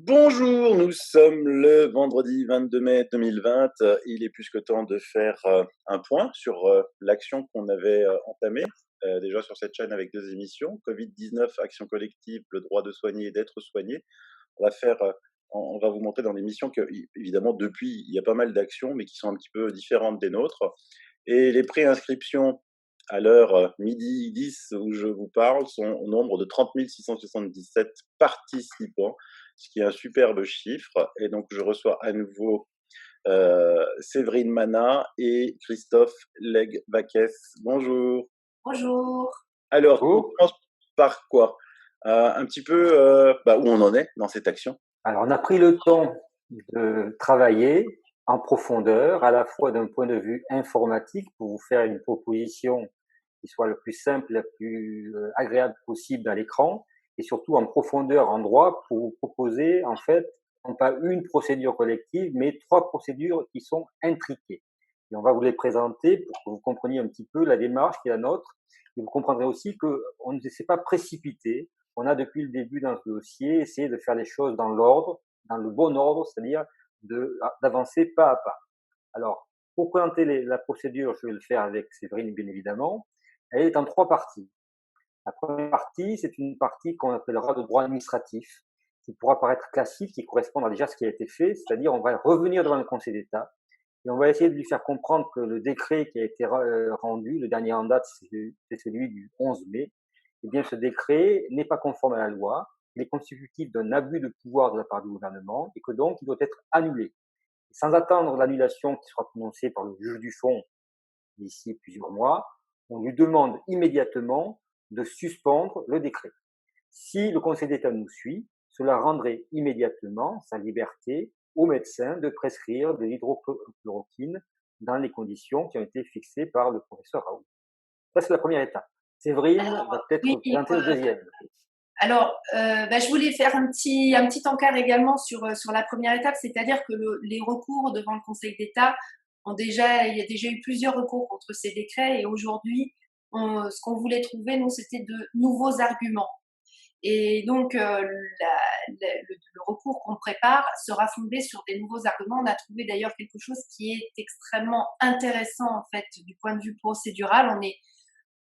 Bonjour, nous sommes le vendredi 22 mai 2020. Il est plus que temps de faire un point sur l'action qu'on avait entamée déjà sur cette chaîne avec 2 émissions, Covid-19, action collective, le droit de soigner et d'être soigné. On va faire, on va vous montrer dans l'émission que, évidemment, depuis, il y a pas mal d'actions, mais qui sont un petit peu différentes des nôtres. Et les préinscriptions à l'heure midi 10 où je vous parle sont au nombre de 30 677 participants, ce qui est un superbe chiffre. Et donc, je reçois à nouveau Séverine Mana et Christophe Legg-Vaques. Bonjour. Bonjour. Alors, on commence par quoi? Un petit peu où on en est dans cette action. Alors, on a pris le temps de travailler en profondeur, à la fois d'un point de vue informatique, pour vous faire une proposition qui soit le plus simple, la plus agréable possible à l'écran, et surtout en profondeur en droit pour vous proposer, en fait, non pas une procédure collective, mais 3 procédures qui sont intriquées. Et on va vous les présenter pour que vous compreniez un petit peu la démarche qui est la nôtre, et vous comprendrez aussi qu'on ne s'est pas précipité. On a depuis le début dans ce dossier essayé de faire les choses dans l'ordre, dans le bon ordre, c'est-à-dire d'avancer pas à pas. Alors, pour présenter la procédure, je vais le faire avec Séverine, bien évidemment. Elle est en 3 parties. La première partie, c'est une partie qu'on appellera de droit administratif, qui pourra paraître classique, qui correspond à déjà ce qui a été fait, c'est-à-dire on va revenir devant le Conseil d'État et on va essayer de lui faire comprendre que le décret qui a été rendu, le dernier en date, c'est celui du 11 mai, eh bien ce décret n'est pas conforme à la loi, il est constitutif d'un abus de pouvoir de la part du gouvernement et que donc il doit être annulé. Sans attendre l'annulation qui sera prononcée par le juge du fond d'ici plusieurs mois, on lui demande immédiatement de suspendre le décret. Si le Conseil d'État nous suit, cela rendrait immédiatement sa liberté aux médecins de prescrire de l'hydrochloroquine dans les conditions qui ont été fixées par le professeur Raoult. Ça, c'est la première étape. Séverine va peut-être présenter le deuxième. Alors, je voulais faire un petit encart également sur la première étape, c'est-à-dire que les recours devant le Conseil d'État il y a déjà eu plusieurs recours contre ces décrets et aujourd'hui, ce qu'on voulait trouver, nous, c'était de nouveaux arguments. Et donc, le recours qu'on prépare sera fondé sur des nouveaux arguments. On a trouvé d'ailleurs quelque chose qui est extrêmement intéressant, en fait, du point de vue procédural.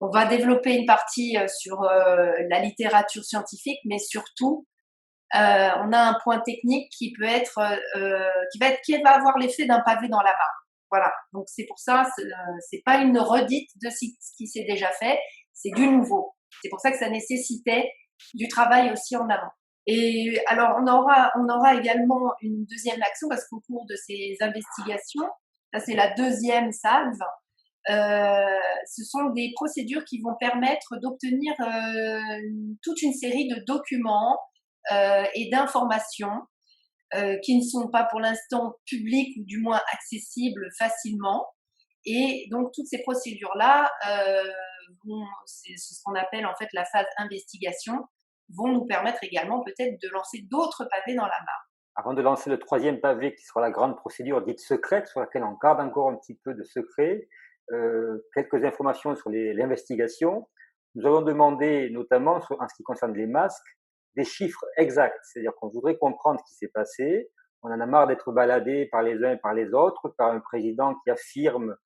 On va développer une partie sur la littérature scientifique, mais surtout, on a un point technique qui peut être, qui va avoir l'effet d'un pavé dans la mare. Voilà. Donc c'est pour ça, c'est pas une redite de ce qui s'est déjà fait, c'est du nouveau. C'est pour ça que ça nécessitait du travail aussi en avant. Et alors on aura également une deuxième action parce qu'au cours de ces investigations, ça c'est la deuxième salve. Ce sont des procédures qui vont permettre d'obtenir toute une série de documents et d'informations qui ne sont pas pour l'instant publiques ou du moins accessibles facilement. Et donc toutes ces procédures-là, c'est ce qu'on appelle en fait la phase investigation, vont nous permettre également peut-être de lancer d'autres pavés dans la mare. Avant de lancer le troisième pavé, qui sera la grande procédure dite secrète, sur laquelle on garde encore un petit peu de secret, quelques informations sur l'investigation. Nous avons demandé, notamment en ce qui concerne les masques, des chiffres exacts. C'est-à-dire qu'on voudrait comprendre ce qui s'est passé. On en a marre d'être baladé par les uns et par les autres, par un président qui affirme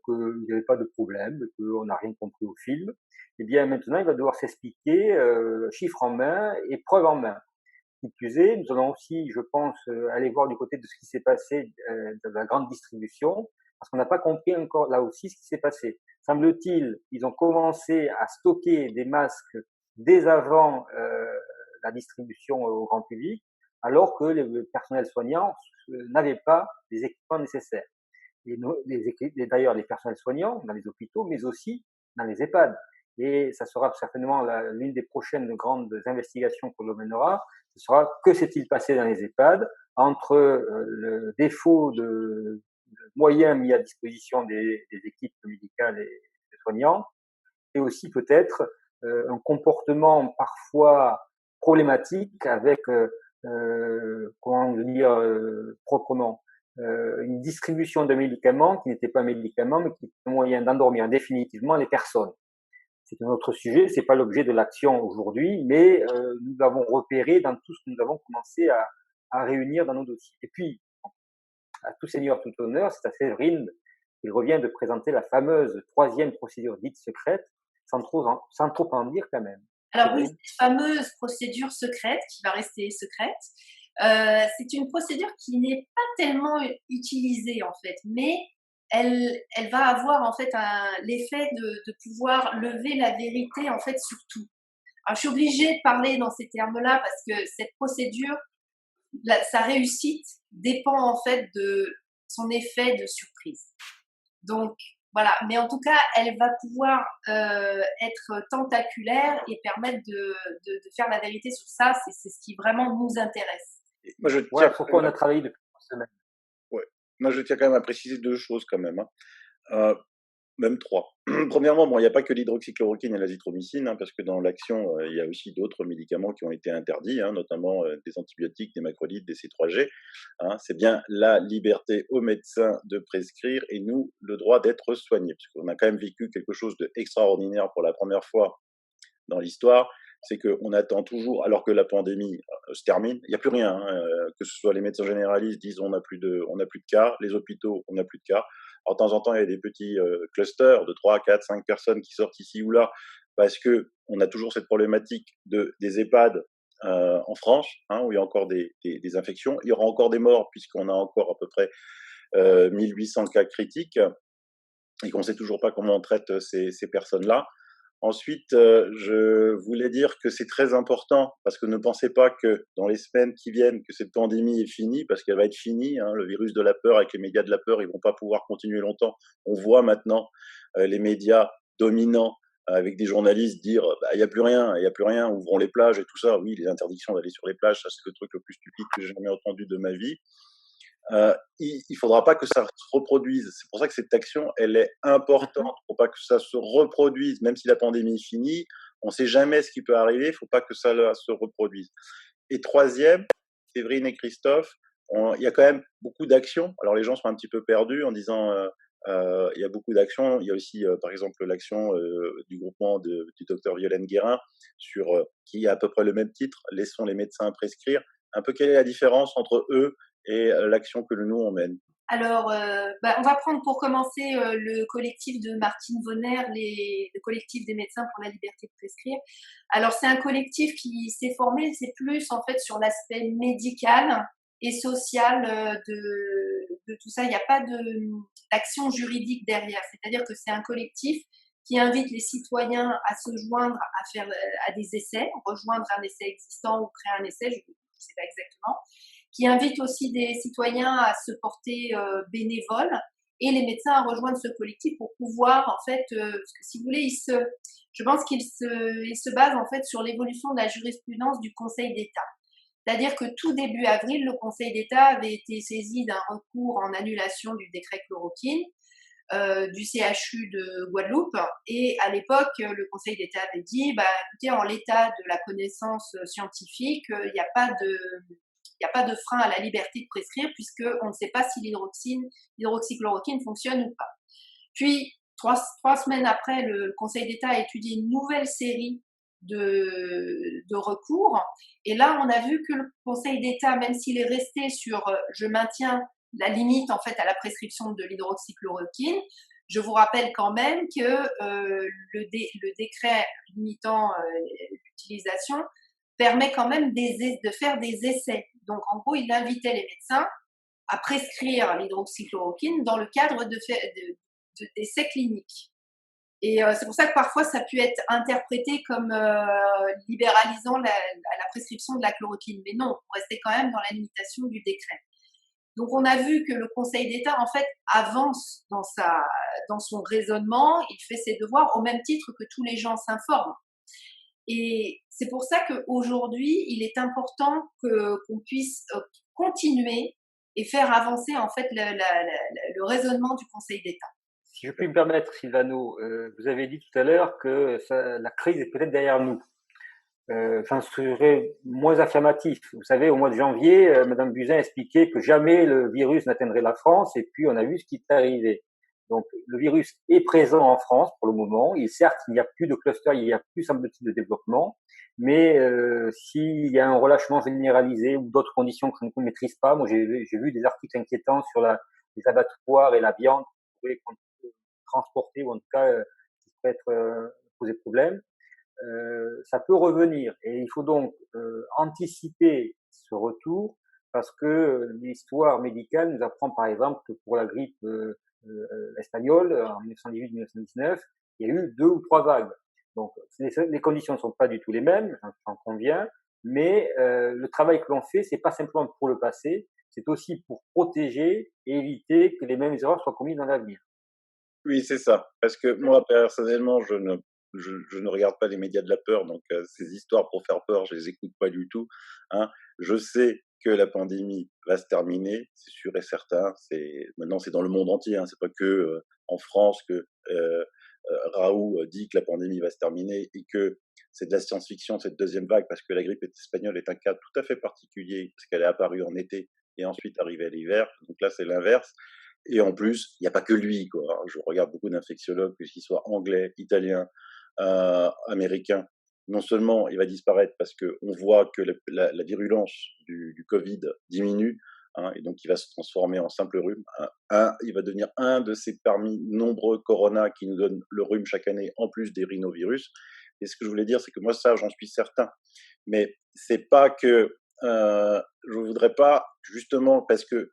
qu'il n'y avait pas de problème, qu'on n'a rien compris au film. Eh bien, maintenant, il va devoir s'expliquer, chiffres en main et preuves en main. Qui plus est, nous allons aussi, je pense, aller voir du côté de ce qui s'est passé de la grande distribution, parce qu'on n'a pas compris encore là aussi ce qui s'est passé. Semble-t-il, ils ont commencé à stocker des masques dès avant la distribution au grand public, alors que les personnels soignants n'avaient pas les équipements nécessaires. Et d'ailleurs, les personnels soignants dans les hôpitaux, mais aussi dans les EHPAD. Et ça sera certainement l'une des prochaines grandes investigations que l'on mènera. Ce sera que s'est-il passé dans les EHPAD entre le défaut de moyens mis à disposition des équipes médicales et des soignants, et aussi peut-être un comportement parfois problématique avec, comment dire proprement, une distribution de médicaments qui n'était pas un médicament, mais qui était un moyen d'endormir définitivement les personnes. C'est un autre sujet, c'est pas l'objet de l'action aujourd'hui, mais nous l'avons repéré dans tout ce que nous avons commencé à réunir dans nos dossiers. Et puis, à tout seigneur, tout honneur, c'est à Séverine qu'il revient de présenter la fameuse troisième procédure dite secrète, sans trop en dire quand même. Alors oui, cette fameuse procédure secrète, qui va rester secrète, c'est une procédure qui n'est pas tellement utilisée en fait, mais elle va avoir en fait l'effet de pouvoir lever la vérité en fait sur tout. Alors je suis obligée de parler dans ces termes-là parce que cette procédure, sa réussite dépend en fait de son effet de surprise. Donc voilà, mais en tout cas, elle va pouvoir être tentaculaire et permettre de faire la vérité sur ça. C'est ce qui vraiment nous intéresse. Moi, je voilà pourquoi on a travaillé depuis une semaine. Ouais. Moi, je tiens quand même à préciser deux choses quand même. Même trois. Premièrement, bon, il n'y a pas que l'hydroxychloroquine et l'azithromycine, parce que dans l'action, il y a aussi d'autres médicaments qui ont été interdits, notamment des antibiotiques, des macrolides, des C3G. C'est bien la liberté aux médecins de prescrire et nous, le droit d'être soignés. Parce qu'on a quand même vécu quelque chose d'extraordinaire pour la première fois dans l'histoire, c'est qu'on attend toujours, alors que la pandémie se termine, il n'y a plus rien, que ce soit les médecins généralistes disent on n'a plus de cas, les hôpitaux, on n'a plus de cas. Alors, de temps en temps, il y a des petits clusters de 3, 4, 5 personnes qui sortent ici ou là, parce qu'on a toujours cette problématique des EHPAD en France, où il y a encore des infections. Il y aura encore des morts, puisqu'on a encore à peu près 1800 cas critiques, et qu'on ne sait toujours pas comment on traite ces personnes-là. Ensuite, je voulais dire que c'est très important, parce que ne pensez pas que dans les semaines qui viennent, que cette pandémie est finie, parce qu'elle va être finie. Le virus de la peur avec les médias de la peur, ils vont pas pouvoir continuer longtemps. On voit maintenant les médias dominants avec des journalistes dire il y a plus rien, ouvrons les plages et tout ça. Oui, les interdictions d'aller sur les plages, ça c'est le truc le plus stupide que j'ai jamais entendu de ma vie. Il faudra pas que ça se reproduise. C'est pour ça que cette action, elle est importante. Faut pas que ça se reproduise, même si la pandémie est finie. On sait jamais ce qui peut arriver. Faut pas que ça se reproduise. Et troisième, Séverine et Christophe, il y a quand même beaucoup d'actions. Alors les gens sont un petit peu perdus en disant il y a beaucoup d'actions. Il y a aussi, par exemple, l'action du groupement du docteur Violaine Guérin sur qui a à peu près le même titre. Laissons les médecins prescrire. Un peu quelle est la différence entre eux et l'action que nous on mène? Alors, on va prendre pour commencer le collectif de Martine Vonner, le collectif des médecins pour la liberté de prescrire. Alors, c'est un collectif qui s'est formé, c'est plus en fait sur l'aspect médical et social de tout ça. Il n'y a pas d'action juridique derrière. C'est-à-dire que c'est un collectif qui invite les citoyens à se joindre à des essais, rejoindre un essai existant ou créer un essai, je ne sais pas exactement, qui invite aussi des citoyens à se porter bénévoles et les médecins à rejoindre ce collectif pour pouvoir, en fait, parce que si vous voulez, je pense qu'il se base en fait sur l'évolution de la jurisprudence du Conseil d'État. C'est-à-dire que tout début avril, le Conseil d'État avait été saisi d'un recours en annulation du décret chloroquine du CHU de Guadeloupe. Et à l'époque, le Conseil d'État avait dit, écoutez, en l'état de la connaissance scientifique, il n'y a pas de frein à la liberté de prescrire puisqu'on ne sait pas si l'hydroxychloroquine fonctionne ou pas. Puis, trois semaines après, le Conseil d'État a étudié une nouvelle série de recours. Et là, on a vu que le Conseil d'État, même s'il est resté sur je maintiens la limite en fait à la prescription de l'hydroxychloroquine, je vous rappelle quand même que le décret limitant l'utilisation permet quand même de faire des essais. Donc, en gros, il invitait les médecins à prescrire l'hydroxychloroquine dans le cadre d'essais cliniques. Et c'est pour ça que parfois, ça a pu être interprété comme libéralisant la prescription de la chloroquine. Mais non, on restait quand même dans la limitation du décret. Donc, on a vu que le Conseil d'État, en fait, avance dans son raisonnement, il fait ses devoirs au même titre que tous les gens s'informent. Et c'est pour ça qu'aujourd'hui, il est important qu'on puisse continuer et faire avancer en fait le raisonnement du Conseil d'État. Si je puis me permettre, Sylvano, vous avez dit tout à l'heure que la crise est peut-être derrière nous. j'en serais moins affirmatif. Vous savez, au mois de janvier, Madame Buzyn expliquait que jamais le virus n'atteindrait la France, et puis on a vu ce qui est arrivé. Donc, le virus est présent en France pour le moment. Certes, il n'y a plus de cluster, il n'y a plus, semble-t-il, de développement, mais s'il y a un relâchement généralisé ou d'autres conditions que je ne maîtrise pas, moi j'ai vu des articles inquiétants sur les abattoirs et la viande qui pourraient transporter, ou en tout cas qui pourraient poser problème. Ça peut revenir. Et il faut donc anticiper ce retour, parce que l'histoire médicale nous apprend par exemple que pour la grippe espagnole en 1918-1919, il y a eu 2 ou 3 vagues. Donc les conditions ne sont pas du tout les mêmes, j'en conviens, mais le travail que l'on fait, c'est pas simplement pour le passé, c'est aussi pour protéger et éviter que les mêmes erreurs soient commises dans l'avenir. Oui, c'est ça. Parce que moi, personnellement, je ne regarde pas les médias de la peur, donc ces histoires pour faire peur, je les écoute pas du tout. Hein. Je sais que la pandémie va se terminer, c'est sûr et certain. Maintenant, c'est dans le monde entier, hein. C'est pas que en France que Raoult dit que la pandémie va se terminer et que c'est de la science-fiction cette deuxième vague, parce que la grippe espagnole est un cas tout à fait particulier, parce qu'elle est apparue en été et ensuite arrivée à l'hiver. Donc là, c'est l'inverse. Et en plus, il n'y a pas que lui, quoi. Je regarde beaucoup d'infectiologues, que qu'ils soient anglais, italiens, américains. Non seulement il va disparaître parce qu'on voit que la virulence du Covid diminue, hein, et donc il va se transformer en simple rhume. Il va devenir un de ces parmi nombreux corona qui nous donnent le rhume chaque année, en plus des rhinovirus. Et ce que je voulais dire, c'est que moi, ça, j'en suis certain. Mais c'est pas que je voudrais pas, justement, parce que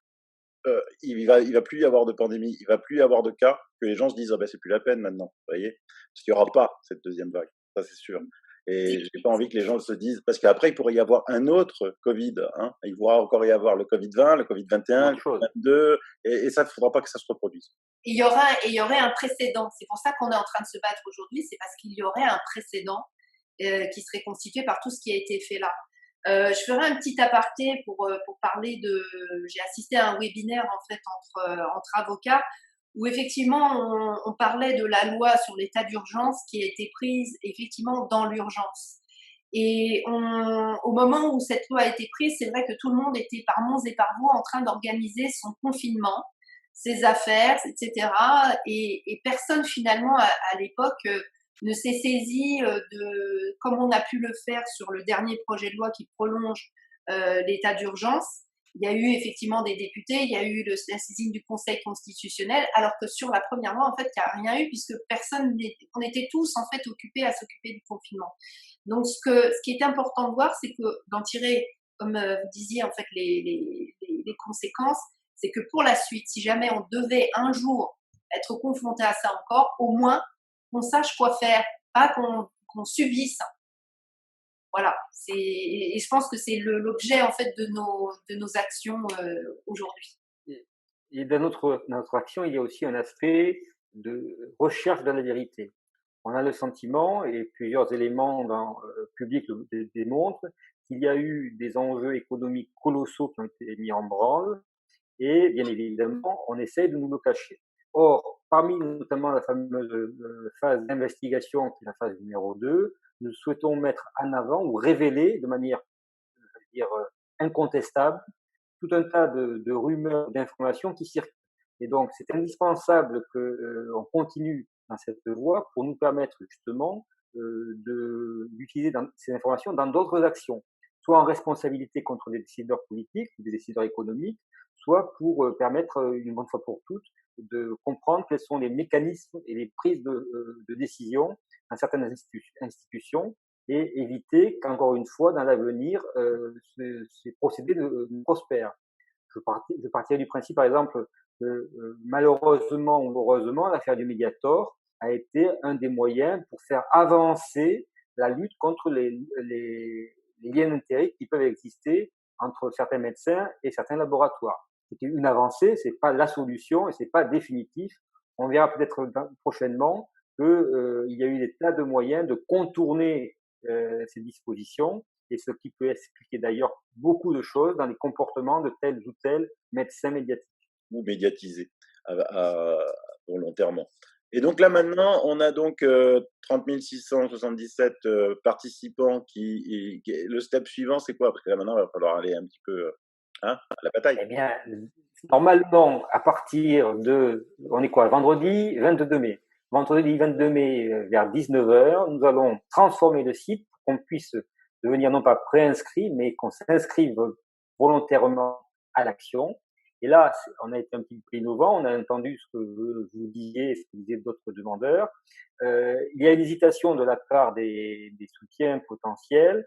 il va plus y avoir de pandémie, il va plus y avoir de cas, que les gens se disent ah ben c'est plus la peine maintenant, vous voyez, parce qu'il y aura pas cette deuxième vague, ça c'est sûr. Et j'ai pas envie que les gens se disent, parce qu'après il pourrait y avoir un autre Covid, hein, il pourra encore y avoir le Covid 20, le Covid 21, le Covid 22, et ça, il faudra pas que ça se reproduise. Il y aurait un précédent. C'est pour ça qu'on est en train de se battre aujourd'hui, c'est parce qu'il y aurait un précédent qui serait constitué par tout ce qui a été fait là. Je ferai un petit aparté pour parler de. J'ai assisté à un webinaire en fait entre avocats où effectivement on parlait de la loi sur l'état d'urgence qui a été prise effectivement dans l'urgence. Et au moment où cette loi a été prise, c'est vrai que tout le monde était par monts et par voix en train d'organiser son confinement, ses affaires, etc. Et personne finalement à l'époque ne s'est saisi de, comme on a pu le faire sur le dernier projet de loi qui prolonge l'état d'urgence. Il y a eu effectivement des députés, il y a eu la saisine du Conseil constitutionnel, alors que sur la première loi, en fait, il n'y a rien eu puisque on était tous en fait occupés à s'occuper du confinement. Donc, ce qui est important de voir, c'est que d'en tirer, comme vous disiez, en fait, les conséquences, c'est que pour la suite, si jamais on devait un jour être confronté à ça encore, au moins qu'on sache quoi faire, pas qu'on subisse. Voilà. Et je pense que c'est l'objet en fait de nos actions aujourd'hui. Et dans notre action, il y a aussi un aspect de recherche de la vérité. On a le sentiment, et plusieurs éléments publics le démontrent, qu'il y a eu des enjeux économiques colossaux qui ont été mis en branle, et bien évidemment, on essaie de nous le cacher. Or, parmi notamment la fameuse phase d'investigation, qui est la phase numéro 2, nous souhaitons mettre en avant ou révéler de manière, je veux dire, incontestable, tout un tas de rumeurs, d'informations qui circulent. Et donc, c'est indispensable qu'on continue dans cette voie pour nous permettre justement d'utiliser ces informations dans d'autres actions, soit en responsabilité contre les décideurs politiques ou des décideurs économiques, soit pour permettre une bonne fois pour toutes de comprendre quels sont les mécanismes et les prises de décision dans certaines institutions, et éviter qu'encore une fois, dans l'avenir, ces procédés ne prospèrent. Je partirais du principe, par exemple, que malheureusement ou heureusement, l'affaire du Mediator a été un des moyens pour faire avancer la lutte contre les liens d'intérêt qui peuvent exister entre certains médecins et certains laboratoires. C'était une avancée, c'est pas la solution et c'est pas définitif. On verra peut-être prochainement qu'il y a eu des tas de moyens de contourner ces dispositions, et ce qui peut expliquer d'ailleurs beaucoup de choses dans les comportements de tels ou tels médecins médiatiques. Ou médiatisés volontairement. Et donc là maintenant, on a donc 30 677 participants le step suivant, c'est quoi? Parce que là maintenant, il va falloir aller un petit peu à la bataille. Eh bien, normalement, à partir de, on est quoi, vendredi 22 mai. Vendredi 22 mai, vers 19h, nous allons transformer le site pour qu'on puisse devenir non pas préinscrit, mais qu'on s'inscrive volontairement à l'action. Et là, on a été un petit peu innovant, on a entendu ce que vous disiez, ce que disaient d'autres demandeurs. Il y a une hésitation de la part des soutiens potentiels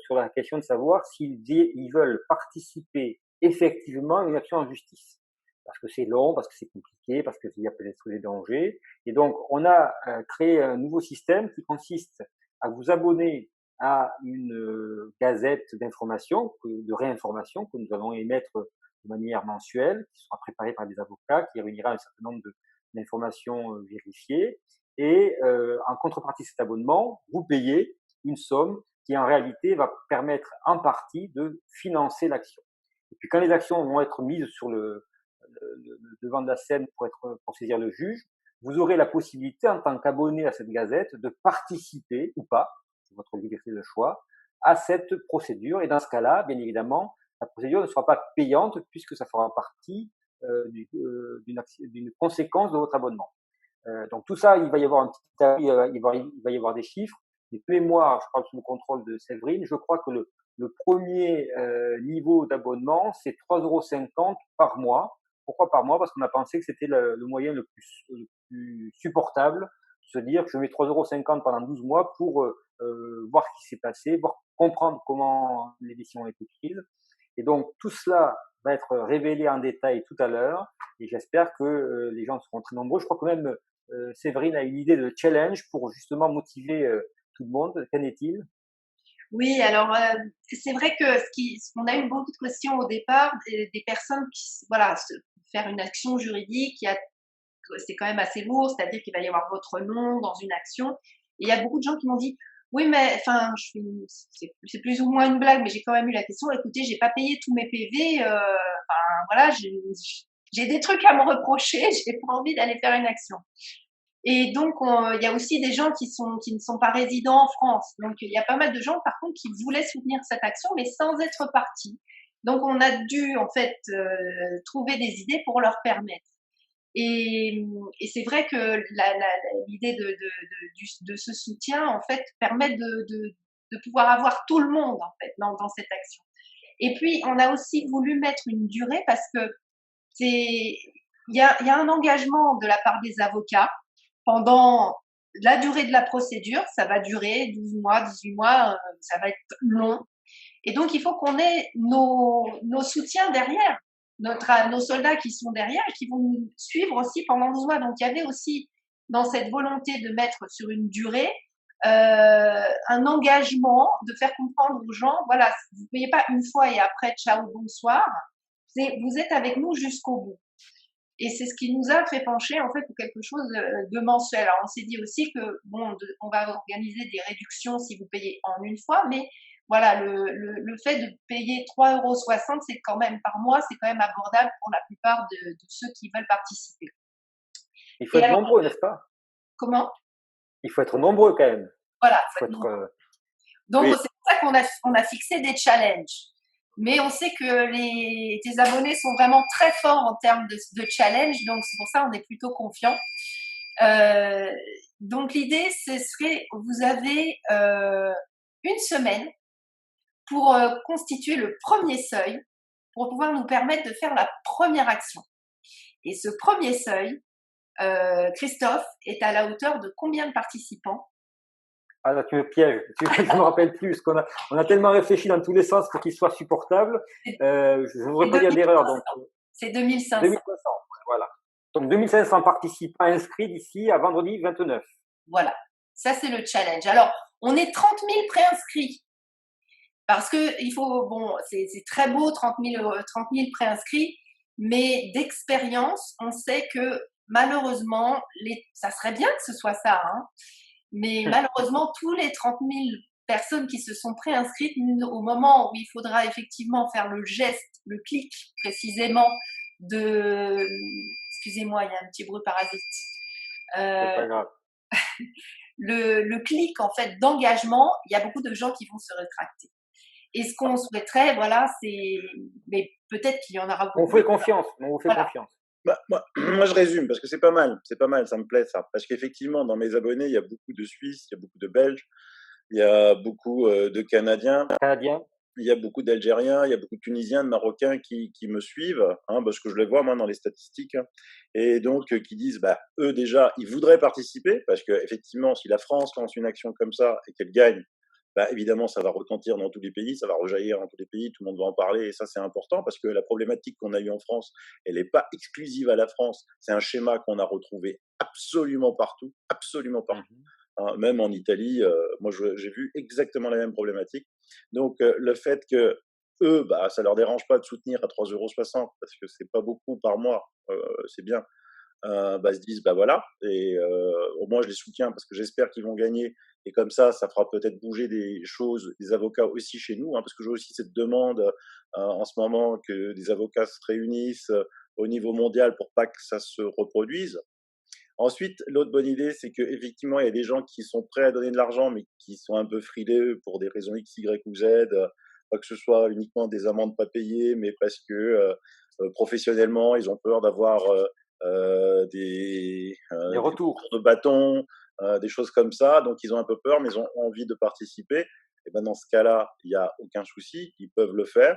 sur la question de savoir s'ils veulent participer effectivement à une action en justice. Parce que c'est long, parce que c'est compliqué, parce qu'il y a peut-être des dangers. Et donc, on a créé un nouveau système qui consiste à vous abonner à une gazette d'information, de réinformation que nous allons émettre de manière mensuelle, qui sera préparée par des avocats, qui réunira un certain nombre d'informations vérifiées. Et en contrepartie de cet abonnement, vous payez une somme qui en réalité va permettre en partie de financer l'action. Et puis quand les actions vont être mises sur le devant de la scène pour saisir le juge, vous aurez la possibilité en tant qu'abonné à cette gazette de participer ou pas, c'est votre liberté de choix, à cette procédure. Et dans ce cas-là, bien évidemment, la procédure ne sera pas payante puisque ça fera partie d'une conséquence de votre abonnement. Donc tout ça, il va y avoir un petit, il va y avoir des chiffres. De mémoire, je parle sous le contrôle de Séverine, je crois que le premier niveau d'abonnement, c'est 3,50 € par mois. Pourquoi par mois? Parce qu'on a pensé que c'était le moyen le plus supportable, de se dire que je mets 3,50 € pendant 12 mois pour voir ce qui s'est passé, voir comprendre comment les décisions ont été prises. Et donc tout cela va être révélé en détail tout à l'heure, et j'espère que les gens seront très nombreux. Je crois que même Séverine a une idée de challenge pour justement motiver tout le monde. Qu'en est-il? Oui, alors c'est vrai que ce qu'on a eu beaucoup de questions au départ, des personnes qui, voilà, faire une action juridique, c'est quand même assez lourd, c'est-à-dire qu'il va y avoir votre nom dans une action. Et il y a beaucoup de gens qui m'ont dit, oui, mais enfin, c'est plus ou moins une blague, mais j'ai quand même eu la question. Écoutez, j'ai pas payé tous mes PV, enfin voilà, j'ai des trucs à me reprocher, j'ai pas envie d'aller faire une action. Et donc, il y a aussi des gens qui ne sont pas résidents en France. Donc, il y a pas mal de gens, par contre, qui voulaient soutenir cette action, mais sans être partis. Donc, on a dû, en fait, trouver des idées pour leur permettre. Et c'est vrai que l'idée de ce soutien, en fait, permet de pouvoir avoir tout le monde, en fait, dans cette action. Et puis, on a aussi voulu mettre une durée parce que il y a un engagement de la part des avocats pendant la durée de la procédure. Ça va durer 12 mois, 18 mois, ça va être long. Et donc, il faut qu'on ait nos soutiens derrière, nos soldats qui sont derrière et qui vont nous suivre aussi pendant 12 mois. Donc, il y avait aussi dans cette volonté de mettre sur une durée un engagement, de faire comprendre aux gens, voilà, vous ne payez pas une fois et après, ciao, bonsoir. Vous êtes avec nous jusqu'au bout. Et c'est ce qui nous a fait pencher en fait pour quelque chose de mensuel. Alors on s'est dit aussi que bon, on va organiser des réductions si vous payez en une fois, mais voilà, le fait de payer 3,60 €, c'est quand même par mois, c'est quand même abordable pour la plupart de ceux qui veulent participer. Il faut être nombreux, n'est-ce pas? Comment? Il faut être nombreux quand même. Voilà. Il faut être, donc oui. c'est pour ça qu'on a fixé des challenges. Mais on sait que tes abonnés sont vraiment très forts en termes de challenge, donc c'est pour ça qu'on est plutôt confiant. Donc l'idée, ce serait, vous avez une semaine pour constituer le premier seuil, pour pouvoir nous permettre de faire la première action. Et ce premier seuil, Christophe, est à la hauteur de combien de participants? Ah là, tu me pièges. Je ne me rappelle plus. On a tellement réfléchi dans tous les sens pour qu'il soit supportable. Je ne voudrais pas dire d'erreur. Donc, c'est 2500. 2500, voilà. Donc 2500 participants inscrits d'ici à vendredi 29. Voilà, ça c'est le challenge. Alors, on est 30 000 préinscrits. Parce que il faut, bon, c'est très beau, 30 000 préinscrits, mais d'expérience, on sait que malheureusement, ça serait bien que ce soit ça, hein, mais malheureusement, tous les 30 000 personnes qui se sont préinscrites, au moment où il faudra effectivement faire le geste, le clic précisément excusez-moi, il y a un petit bruit parasite, C'est Euh, pas grave. le clic en fait d'engagement, il y a beaucoup de gens qui vont se rétracter. Et ce qu'on souhaiterait, voilà, c'est, mais peut-être qu'il y en aura On beaucoup. vous fait confiance. On vous fait Voilà. confiance. Moi, je résume parce que c'est pas mal, ça me plaît ça. Parce qu'effectivement, dans mes abonnés, il y a beaucoup de Suisses, il y a beaucoup de Belges, il y a beaucoup de Canadiens, Canadien. il y a beaucoup d'Algériens, il y a beaucoup de Tunisiens, de Marocains qui me suivent, hein, parce que je les vois moi dans les statistiques, hein, et donc qui disent, bah, eux déjà, ils voudraient participer, parce que effectivement, si la France lance une action comme ça et qu'elle gagne, bah, évidemment, ça va retentir dans tous les pays, ça va rejaillir dans tous les pays, tout le monde va en parler, et ça c'est important, parce que la problématique qu'on a eue en France, elle n'est pas exclusive à la France, c'est un schéma qu'on a retrouvé absolument partout. Mhm. Hein, même en Italie, moi j'ai vu exactement la même problématique. Donc le fait que eux, bah, ça leur dérange pas de soutenir à 3,60 € parce que c'est pas beaucoup par mois, c'est bien. Bah, se disent bah voilà, et au moins je les soutiens parce que j'espère qu'ils vont gagner, et comme ça fera peut-être bouger des choses, des avocats aussi chez nous, hein, parce que j'ai aussi cette demande en ce moment que des avocats se réunissent au niveau mondial pour pas que ça se reproduise. Ensuite, l'autre bonne idée, c'est qu'effectivement, il y a des gens qui sont prêts à donner de l'argent, mais qui sont un peu frileux pour des raisons X, Y ou Z. Pas que ce soit uniquement des amendes pas payées, mais parce que professionnellement, ils ont peur d'avoir Les des retours. retours de bâton, des choses comme ça. Donc, ils ont un peu peur, mais ils ont envie de participer. Et ben, dans ce cas-là, il n'y a aucun souci, ils peuvent le faire.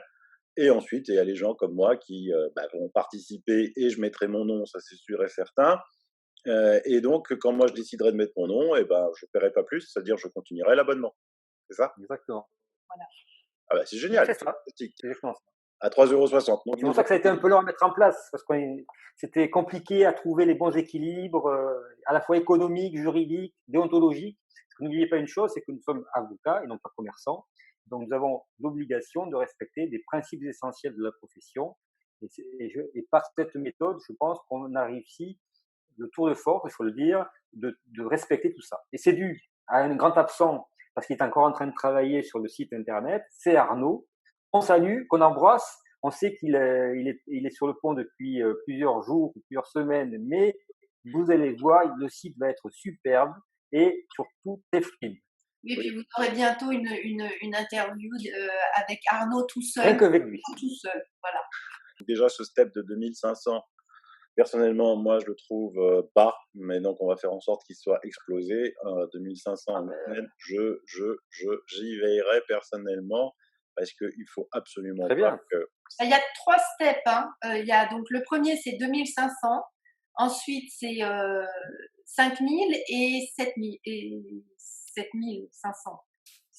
Et ensuite, il y a les gens comme moi qui vont participer, et je mettrai mon nom, ça c'est sûr et certain. Et donc, quand moi je déciderai de mettre mon nom, et ben, je ne paierai pas plus, c'est-à-dire je continuerai l'abonnement. C'est ça? Exactement. Voilà. Ah bah, c'est Donc génial, c'est c'est ça. fantastique. C'est exactement ça. À 3,60 €. Donc, C'est pour ça que ça a été un peu long à mettre en place, parce que c'était compliqué à trouver les bons équilibres, à la fois économiques, juridiques, déontologiques. Parce que n'oubliez pas une chose, c'est que nous sommes avocats et non pas commerçants. Donc nous avons l'obligation de respecter des principes essentiels de la profession. Et par cette méthode, je pense qu'on a réussi le tour de force, il faut le dire, de respecter tout ça. Et c'est dû à un grand absent, parce qu'il est encore en train de travailler sur le site internet, c'est Arnaud. On salue, qu'on embrasse. On sait qu'il est sur le pont depuis plusieurs jours, plusieurs semaines, mais vous allez voir, le site va être superbe et surtout très fluide. Oui, Oui. puis vous aurez bientôt une interview avec Arnaud tout Rien seul. qu'avec lui. Tout seul, voilà. Déjà, ce step de 2500, personnellement, moi je le trouve bas, mais donc on va faire en sorte qu'il soit explosé. 2500 en une semaine, j'y veillerai personnellement, parce qu'il faut absolument Très pas bien. que. Il y a 3 steps, hein. Il y a donc le premier, c'est 2500. Ensuite, c'est 5000 et 7000 et 7500.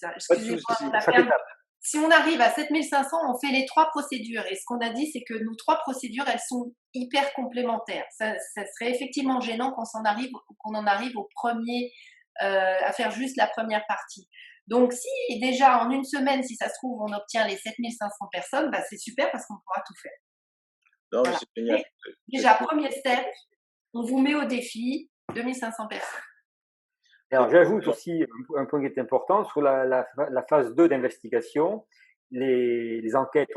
Pas de Excusez-moi souci. la Chaque perte. étape. Si on arrive à 7500, on fait les 3 procédures. Et ce qu'on a dit, c'est que nos 3 procédures, elles sont hyper complémentaires. Ça serait effectivement gênant qu'on en arrive au premier, à faire juste la première partie. Donc, si déjà en une semaine, si ça se trouve, on obtient les 7500 personnes, bah, c'est super parce qu'on pourra tout faire. Non, mais Voilà. c'est génial. Et déjà, premier step, on vous met au défi 2500 personnes. Alors, j'ajoute aussi un point qui est important sur la phase 2 d'investigation. Les enquêtes,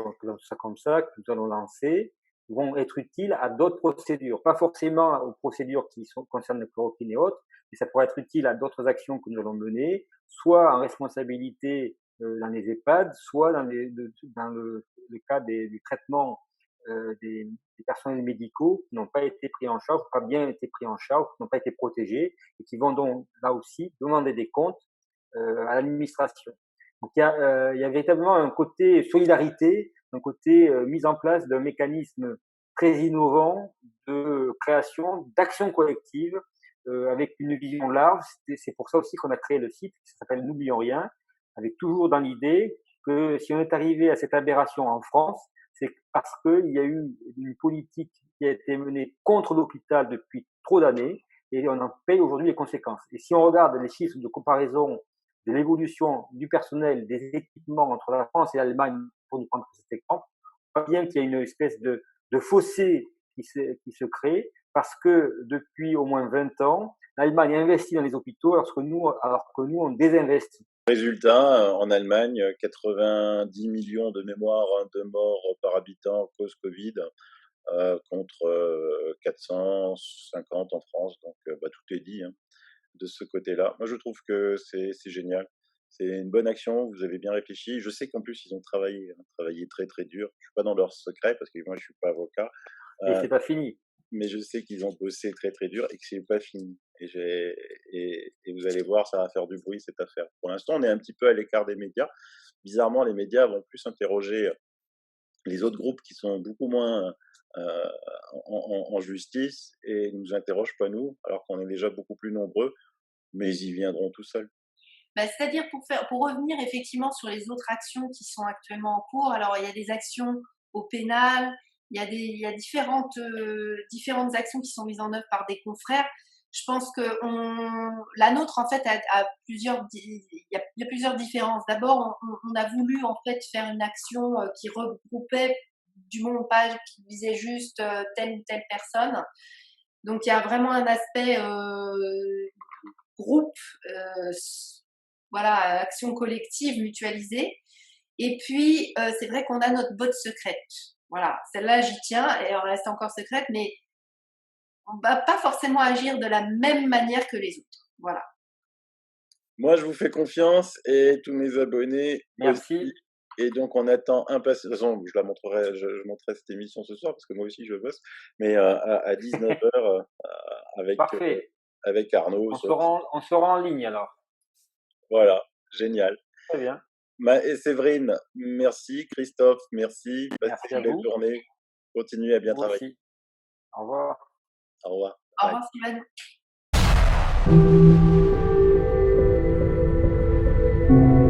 ça comme ça, que nous allons lancer, vont être utiles à d'autres procédures. Pas forcément aux procédures qui concernent le chloroquine et autres, mais ça pourrait être utile à d'autres actions que nous allons mener, soit en responsabilité dans les EHPAD, soit dans le cas du traitement des personnels médicaux qui n'ont pas été pris en charge, pas bien été pris en charge, qui n'ont pas été protégés et qui vont donc là aussi demander des comptes à l'administration. Donc il y a véritablement un côté solidarité, un côté mise en place d'un mécanisme très innovant de création d'actions collectives avec une vision large. C'est pour ça aussi qu'on a créé le site qui s'appelle N'oublions rien, avec toujours dans l'idée que si on est arrivé à cette aberration en France, c'est parce qu'il y a eu une politique qui a été menée contre l'hôpital depuis trop d'années et on en paye aujourd'hui les conséquences. Et si on regarde les chiffres de comparaison de l'évolution du personnel, des équipements entre la France et l'Allemagne, pour nous prendre cet exemple, on voit bien qu'il y a une espèce de fossé qui se crée parce que depuis au moins 20 ans, l'Allemagne investit dans les hôpitaux alors que nous on désinvestit. Résultat, en Allemagne, 90 millions de mémoires de morts par habitant cause Covid. contre 450 en France. Donc, tout est dit, hein, de ce côté-là. Moi, je trouve que c'est génial. C'est une bonne action, vous avez bien réfléchi. Je sais qu'en plus, ils ont travaillé très, très dur. Je suis pas dans leur secret parce que moi, je suis pas avocat. Et c'est pas fini. Mais je sais qu'ils ont bossé très, très dur et que c'est pas fini. Et vous allez voir, ça va faire du bruit, cette affaire. Pour l'instant, on est un petit peu à l'écart des médias. Bizarrement, les médias vont plus interroger les autres groupes qui sont beaucoup moins en justice et ne nous interrogent pas nous, alors qu'on est déjà beaucoup plus nombreux, mais ils viendront tout seuls. C'est-à-dire pour revenir effectivement sur les autres actions qui sont actuellement en cours. Alors il y a des actions au pénal, il y a différentes actions qui sont mises en œuvre par des confrères. Je pense que la nôtre en fait a plusieurs, il y a plusieurs différences. D'abord, on a voulu en fait faire une action qui regroupait du montage, qui visait juste telle ou telle personne. Donc il y a vraiment un aspect groupe. Voilà, action collective mutualisée. Et puis, c'est vrai qu'on a notre botte secrète. Voilà, celle-là, j'y tiens et elle reste encore secrète, mais on va pas forcément agir de la même manière que les autres. Voilà. Moi, je vous fais confiance et tous mes abonnés Merci. aussi. Et donc, on attend impatiemment. De toute façon, je montrerai cette émission ce soir parce que moi aussi, je bosse. Mais à 19h Parfait. avec Arnaud. On sera en ligne alors. Voilà, génial. Très bien. Et Séverine, merci. Christophe, merci. Merci Passez à une belle vous. journée. Continuez à bien Vous travailler. aussi. Au revoir. Au revoir. Au revoir, Sylvain.